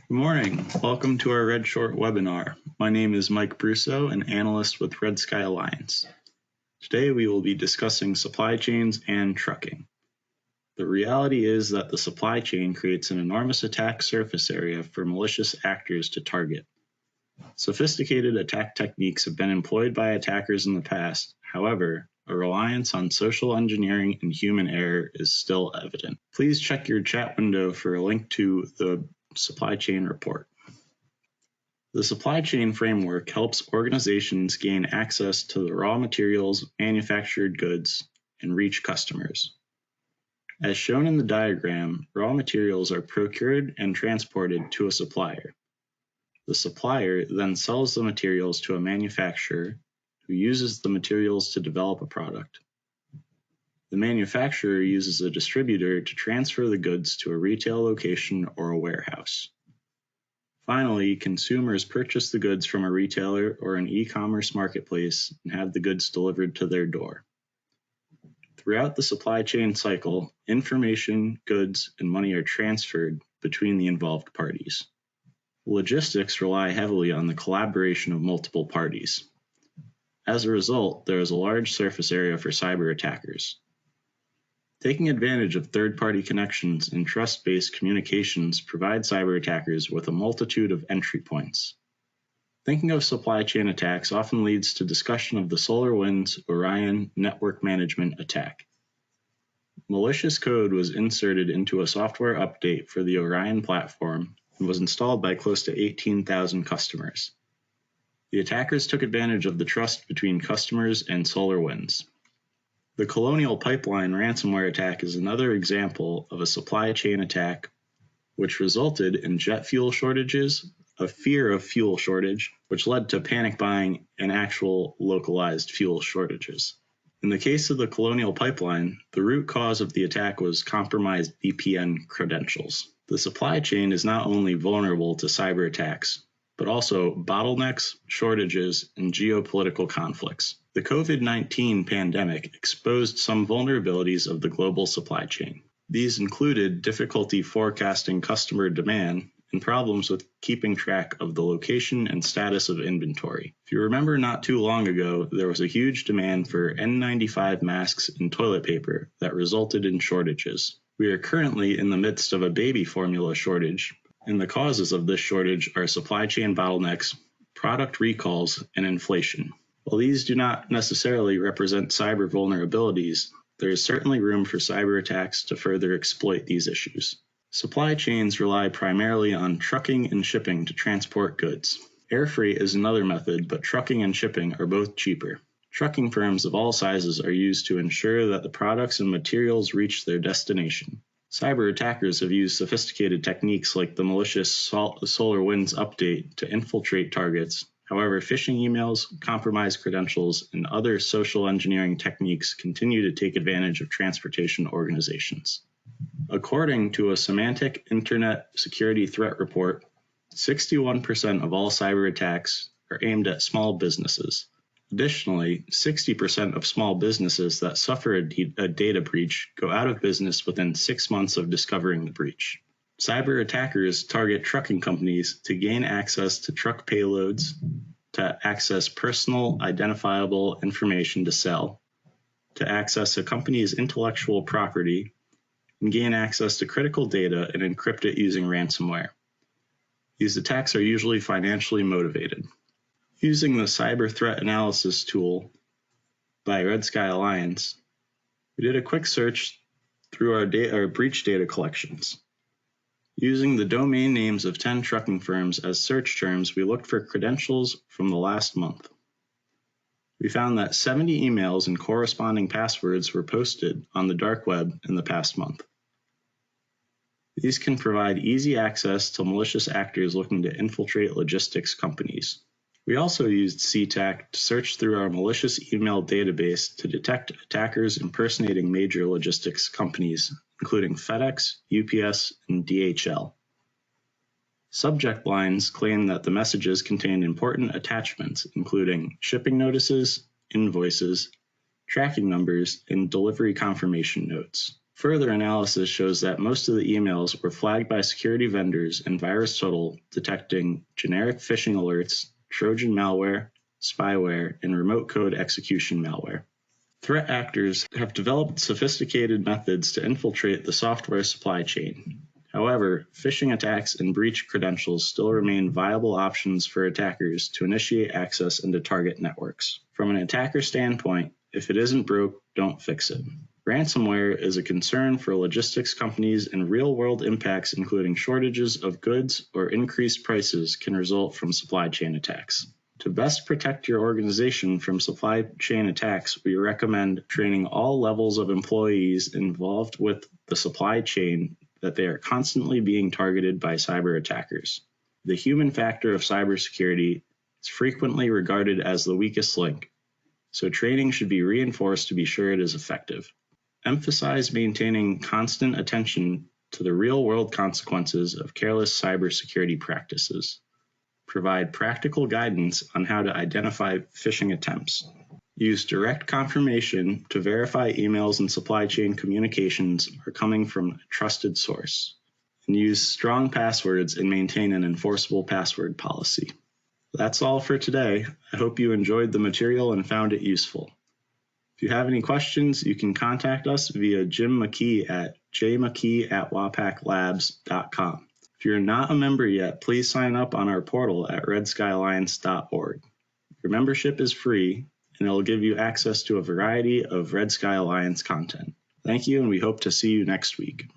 Good morning. Welcome to our Red Short webinar. My name is Mike Brusso, an analyst with Red Sky Alliance. Today we will be discussing supply chains and trucking. The reality is that the supply chain creates an enormous attack surface area for malicious actors to target. Sophisticated attack techniques have been employed by attackers in the past. However, a reliance on social engineering and human error is still evident. Please check your chat window for a link to the supply chain report. The supply chain framework helps organizations gain access to the raw materials, manufactured goods, and reach customers. As shown in the diagram, raw materials are procured and transported to a supplier. The supplier then sells the materials to a manufacturer who uses the materials to develop a product. The manufacturer uses a distributor to transfer the goods to a retail location or a warehouse. Finally, consumers purchase the goods from a retailer or an e-commerce marketplace and have the goods delivered to their door. Throughout the supply chain cycle, information, goods, and money are transferred between the involved parties. Logistics rely heavily on the collaboration of multiple parties. As a result, there is a large surface area for cyber attackers. Taking advantage of third-party connections and trust-based communications provide cyber attackers with a multitude of entry points. Thinking of supply chain attacks often leads to discussion of the SolarWinds Orion network management attack. Malicious code was inserted into a software update for the Orion platform and was installed by close to 18,000 customers. The attackers took advantage of the trust between customers and SolarWinds. The Colonial Pipeline ransomware attack is another example of a supply chain attack which resulted in jet fuel shortages, a fear of fuel shortage, which led to panic buying and actual localized fuel shortages. In the case of the Colonial Pipeline, the root cause of the attack was compromised VPN credentials. The supply chain is not only vulnerable to cyber attacks, but also bottlenecks, shortages, and geopolitical conflicts. The COVID-19 pandemic exposed some vulnerabilities of the global supply chain. These included difficulty forecasting customer demand and problems with keeping track of the location and status of inventory. If you remember, not too long ago, there was a huge demand for N95 masks and toilet paper that resulted in shortages. We are currently in the midst of a baby formula shortage, and the causes of this shortage are supply chain bottlenecks, product recalls, and inflation. While these do not necessarily represent cyber vulnerabilities, there is certainly room for cyber attacks to further exploit these issues. Supply chains rely primarily on trucking and shipping to transport goods. Air freight is another method, but trucking and shipping are both cheaper. Trucking firms of all sizes are used to ensure that the products and materials reach their destination. Cyber attackers have used sophisticated techniques like the malicious SolarWinds update to infiltrate targets. However, phishing emails, compromised credentials, and other social engineering techniques continue to take advantage of transportation organizations. According to a Semantic Internet Security Threat Report, 61% of all cyber attacks are aimed at small businesses. Additionally, 60% of small businesses that suffer a data breach go out of business within 6 months of discovering the breach. Cyber attackers target trucking companies to gain access to truck payloads, to access personal identifiable information to sell, to access a company's intellectual property, and gain access to critical data and encrypt it using ransomware. These attacks are usually financially motivated. Using the Cyber Threat Analysis tool by Red Sky Alliance, we did a quick search through our breach data collections. Using the domain names of 10 trucking firms as search terms, we looked for credentials from the last month. We found that 70 emails and corresponding passwords were posted on the dark web in the past month. These can provide easy access to malicious actors looking to infiltrate logistics companies. We also used CTAC to search through our malicious email database to detect attackers impersonating major logistics companies, including FedEx, UPS, and DHL. Subject lines claim that the messages contained important attachments, including shipping notices, invoices, tracking numbers, and delivery confirmation notes. Further analysis shows that most of the emails were flagged by security vendors in VirusTotal detecting generic phishing alerts, Trojan malware, spyware, and remote code execution malware. Threat actors have developed sophisticated methods to infiltrate the software supply chain. However, phishing attacks and breach credentials still remain viable options for attackers to initiate access into target networks. From an attacker standpoint, if it isn't broke, don't fix it. Ransomware is a concern for logistics companies, and real-world impacts including shortages of goods or increased prices can result from supply chain attacks. To best protect your organization from supply chain attacks, we recommend training all levels of employees involved with the supply chain that they are constantly being targeted by cyber attackers. The human factor of cybersecurity is frequently regarded as the weakest link, so training should be reinforced to be sure it is effective. Emphasize maintaining constant attention to the real-world consequences of careless cybersecurity practices. Provide practical guidance on how to identify phishing attempts. Use direct confirmation to verify emails and supply chain communications are coming from a trusted source. And use strong passwords and maintain an enforceable password policy. That's all for today. I hope you enjoyed the material and found it useful. If you have any questions, you can contact us via Jim McKee at jmckee@wapaclabs.com. If you're not a member yet, please sign up on our portal at redskyalliance.org. Your membership is free, and it'll give you access to a variety of Red Sky Alliance content. Thank you, and we hope to see you next week.